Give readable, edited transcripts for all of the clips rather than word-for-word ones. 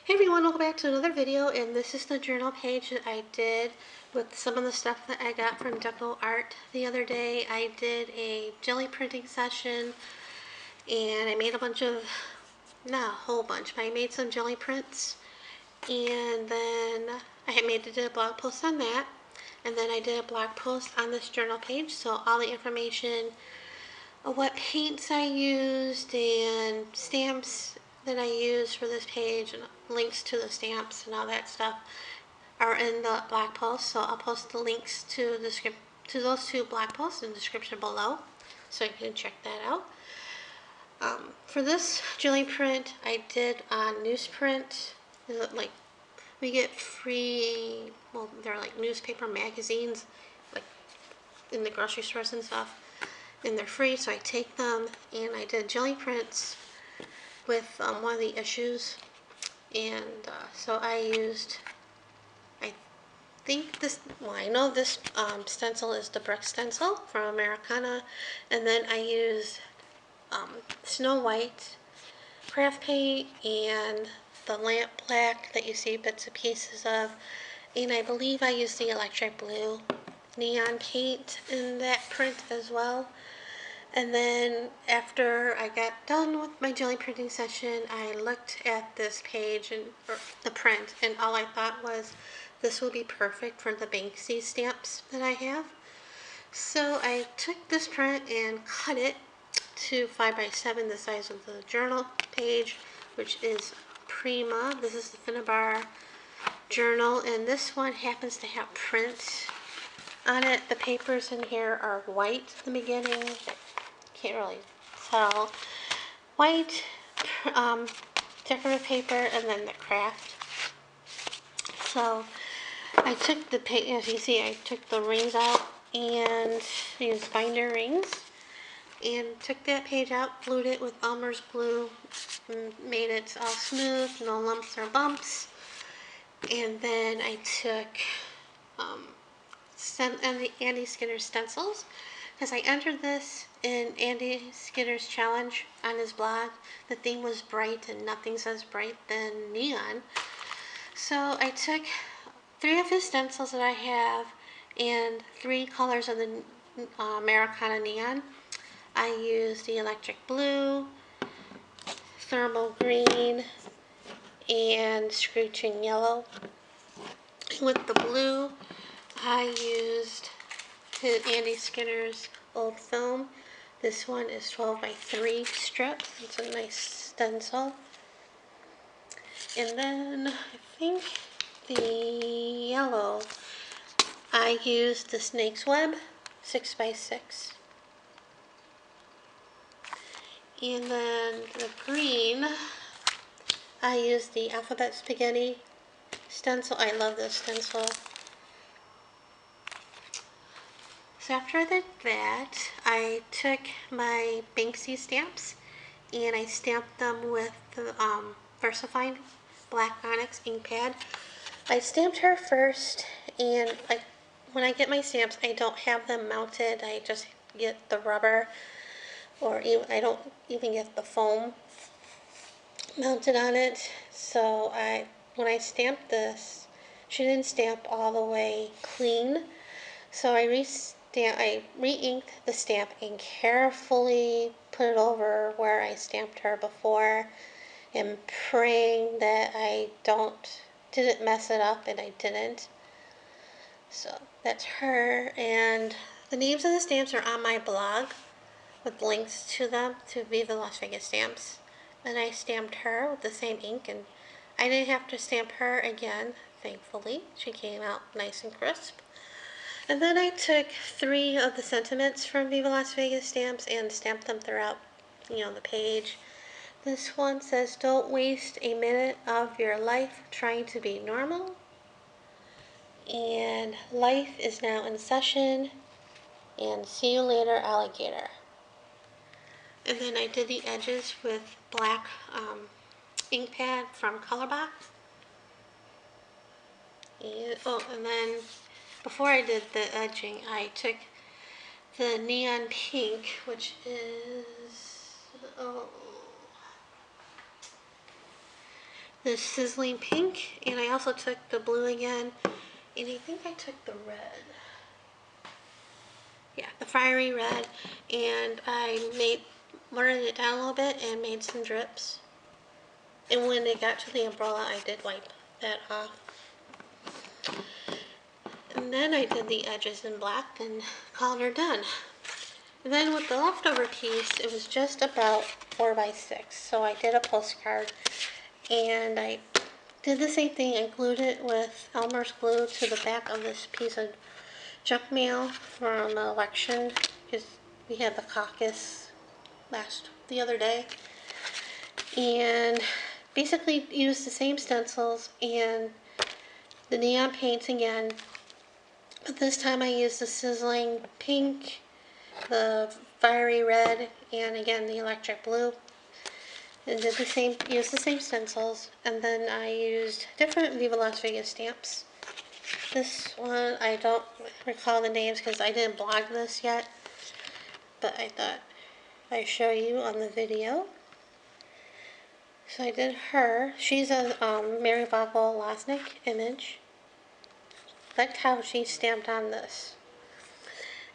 Hey everyone, welcome back to another video, and this is the journal page that I did with some of the stuff that I got from DecoArt the other day. I did a jelly printing session, and I made a bunch of, not a whole bunch, but I made some jelly prints, and then I did a blog post on that, and then I did a blog post on this journal page, so all the information of what paints I used and stamps that I used for this page and links to the stamps and all that stuff are in the blog post. So I'll post the links to those two blog posts in the description below, so you can check that out. For this jelly print, I did on newsprint. Like, we get free, well, they're like newspaper magazines, like in the grocery stores and stuff, and they're free, so I take them, and I did jelly prints with one of the issues, and so I used, I think this, well, I know this stencil is the brick stencil from Americana, and then I used Snow White craft paint and the lamp black that you see bits and pieces of, and I believe I used the electric blue neon paint in that print as well. And then after I got done with my jelly printing session, I looked at this page or the print, and all I thought was this will be perfect for the Banksy stamps that I have. So I took this print and cut it to 5x7, the size of the journal page, which is Prima. This is the Finnabar journal, and this one happens to have print on it. The papers in here are white in the beginning. Can't really tell. White decorative paper, and then the craft. So I took the as you see, I took the rings out and used binder rings, and took that page out, glued it with Elmer's glue, and made it all smooth, no lumps or bumps. And then I took Andy Skinner stencils, because I entered this in Andy Skinner's challenge on his blog. The theme was bright, and nothing says bright than neon. So I took 3 of his stencils that I have and 3 colors of the Americana neon. I used the electric blue, thermal green, and screeching yellow. With the blue, I used Andy Skinner's old film. This one is 12x3 strips. It's a nice stencil. And then I think the yellow, I used the Snake's Web 6x6. And then the green, I used the Alphabet Spaghetti stencil. I love this stencil. So after I did that, I took my Banksy stamps and I stamped them with the VersaFine Black Onyx ink pad. I stamped her first, and when I get my stamps, I don't have them mounted. I just get the rubber, or even, I don't even get the foam mounted on it. So when I stamped this, she didn't stamp all the way clean. So I re-inked the stamp and carefully put it over where I stamped her before, and praying that I didn't mess it up, and I didn't. So that's her, and the names of the stamps are on my blog with links to them, to Viva Las Vegas Stamps. And I stamped her with the same ink, and I didn't have to stamp her again, thankfully. She came out nice and crisp. And then I took 3 of the sentiments from Viva Las Vegas Stamps and stamped them throughout, the page. This one says, "Don't waste a minute of your life trying to be normal." And "Life is now in session." And "See you later, alligator." And then I did the edges with black ink pad from Colorbox. And then before I did the edging, I took the neon pink, which is the sizzling pink, and I also took the blue again, and I think I took the red. Yeah, the fiery red, and I watered it down a little bit and made some drips. And when it got to the umbrella, I did wipe that off. And then I did the edges in black and called her done. And then with the leftover piece, it was just about 4 by 6. So I did a postcard, and I did the same thing. I glued it with Elmer's glue to the back of this piece of junk mail from the election, because we had the caucus the other day, and basically used the same stencils and the neon paints again, but this time I used the sizzling pink, the fiery red, and again the electric blue, and used the same stencils. And then I used different Viva Las Vegas stamps. This one, I don't recall the names because I didn't blog this yet, but I thought I'd show you on the video. So I did her. She's a Mary Boggle Losnick image. That's how she's stamped on this.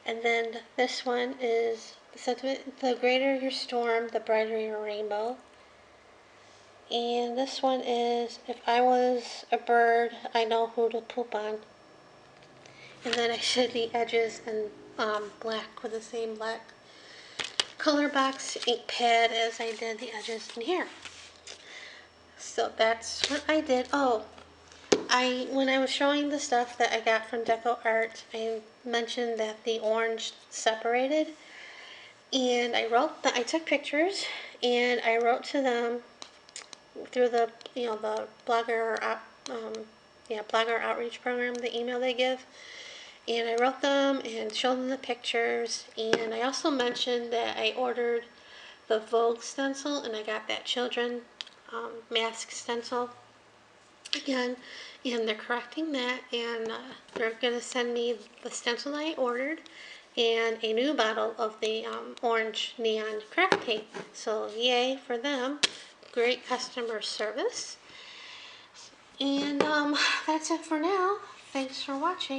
And then this one is the sentiment: the greater your storm, the brighter your rainbow. And this one is, if I was a bird, I know who to poop on. And then I did the edges in black with the same black color box ink pad as I did the edges in here. So that's what I did. Oh, when I was showing the stuff that I got from DecoArt, I mentioned that the orange separated, and I took pictures, and I wrote to them through the the blogger outreach program, the email they give, and I wrote them and showed them the pictures, and I also mentioned that I ordered the Vogue stencil, and I got that children mask stencil again, and they're correcting that, and they're going to send me the stencil I ordered and a new bottle of the orange neon craft paint. So yay for them. Great customer service. And that's it for now. Thanks for watching.